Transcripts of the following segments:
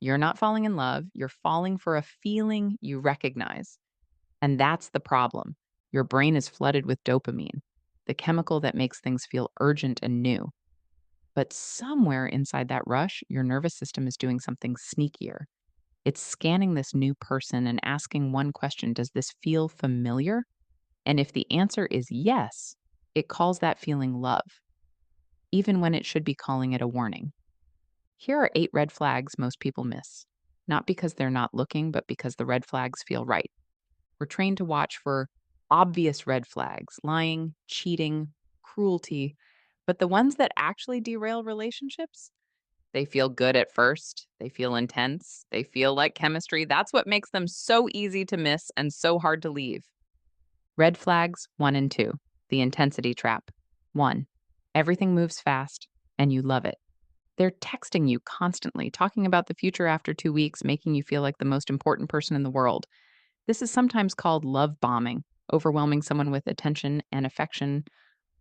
You're not falling in love. You're falling for a feeling you recognize. And that's the problem. Your brain is flooded with dopamine, the chemical that makes things feel urgent and new. But somewhere inside that rush, your nervous system is doing something sneakier. It's scanning this new person and asking one question: does this feel familiar? And if the answer is yes, it calls that feeling love, even when it should be calling it a warning. Here are 8 red flags most people miss, not because they're not looking, but because the red flags feel right. We're trained to watch for obvious red flags: lying, cheating, cruelty. But the ones that actually derail relationships, they feel good at first, they feel intense, they feel like chemistry. That's what makes them so easy to miss and so hard to leave. Red flags 1 and 2, the intensity trap. 1, everything moves fast and you love it. They're texting you constantly, talking about the future after 2 weeks, making you feel like the most important person in the world. This is sometimes called love bombing, overwhelming someone with attention and affection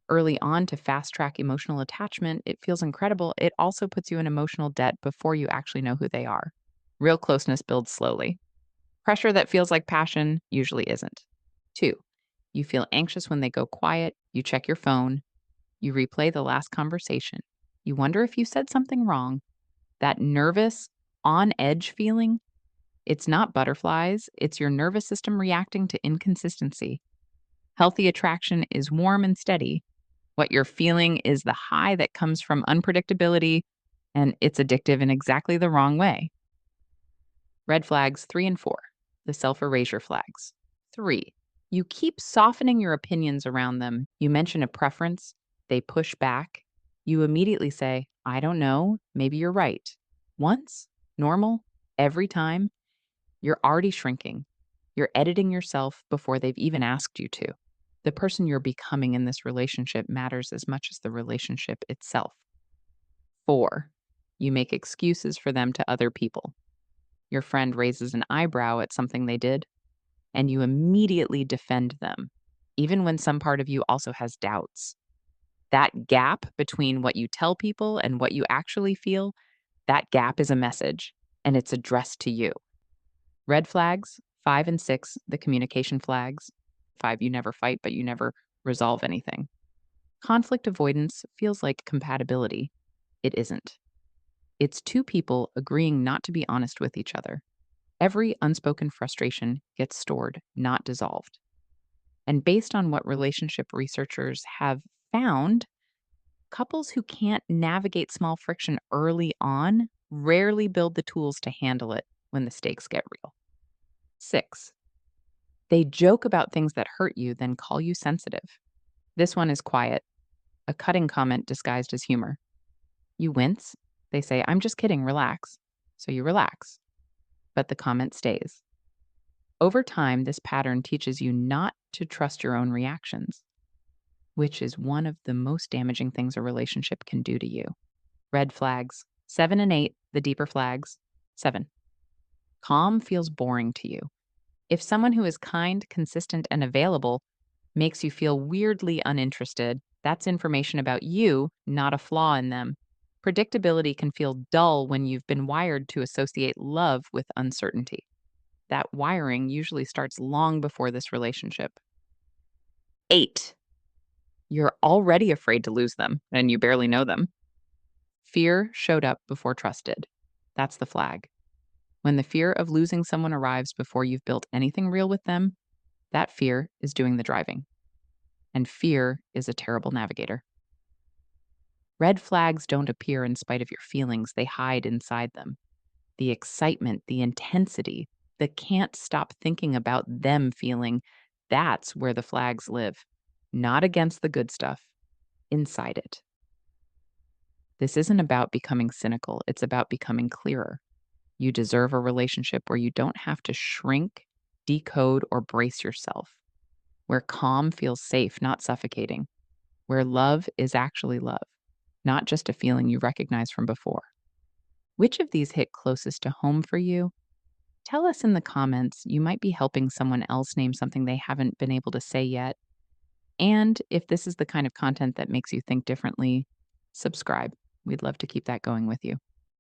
early on to fast track emotional attachment. It feels incredible. It also puts you in emotional debt before you actually know who they are. Real closeness builds slowly. Pressure that feels like passion usually isn't. 2, you feel anxious when they go quiet. You check your phone. You replay the last conversation. You wonder if you said something wrong. That nervous, on edge feeling, it's not butterflies, it's your nervous system reacting to inconsistency. Healthy attraction is warm and steady. What you're feeling is the high that comes from unpredictability, and it's addictive in exactly the wrong way. Red flags 3 and 4, the self-erasure flags. 3, you keep softening your opinions around them. You mention a preference, they push back. You immediately say, I don't know, maybe you're right. Once, normal, every time, you're already shrinking. You're editing yourself before they've even asked you to. The person you're becoming in this relationship matters as much as the relationship itself. 4, you make excuses for them to other people. Your friend raises an eyebrow at something they did, and you immediately defend them, even when some part of you also has doubts. That gap between what you tell people and what you actually feel, that gap is a message, and it's addressed to you. Red flags 5 and 6, the communication flags. 5, you never fight, but you never resolve anything. Conflict avoidance feels like compatibility. It isn't. It's two people agreeing not to be honest with each other. Every unspoken frustration gets stored, not dissolved. And based on what relationship researchers have found, couples who can't navigate small friction early on rarely build the tools to handle it when the stakes get real. 6, they joke about things that hurt you, then call you sensitive. This one is quiet, a cutting comment disguised as humor. You wince. They say, I'm just kidding, relax. So you relax, but the comment stays. Over time, this pattern teaches you not to trust your own reactions, which is one of the most damaging things a relationship can do to you. Red flags 7 and 8, the deeper flags. 7, calm feels boring to you. If someone who is kind, consistent, and available makes you feel weirdly uninterested, that's information about you, not a flaw in them. Predictability can feel dull when you've been wired to associate love with uncertainty. That wiring usually starts long before this relationship. 8, you're already afraid to lose them and you barely know them. Fear showed up before trust did. That's the flag. When the fear of losing someone arrives before you've built anything real with them, that fear is doing the driving. And fear is a terrible navigator. Red flags don't appear in spite of your feelings, they hide inside them. The excitement, the intensity, the can't stop thinking about them feeling, that's where the flags live. Not against the good stuff, inside it. This isn't about becoming cynical, it's about becoming clearer. You deserve a relationship where you don't have to shrink, decode, or brace yourself. Where calm feels safe, not suffocating. Where love is actually love, not just a feeling you recognize from before. Which of these hit closest to home for you? Tell us in the comments. You might be helping someone else name something they haven't been able to say yet. And if this is the kind of content that makes you think differently, subscribe. We'd love to keep that going with you.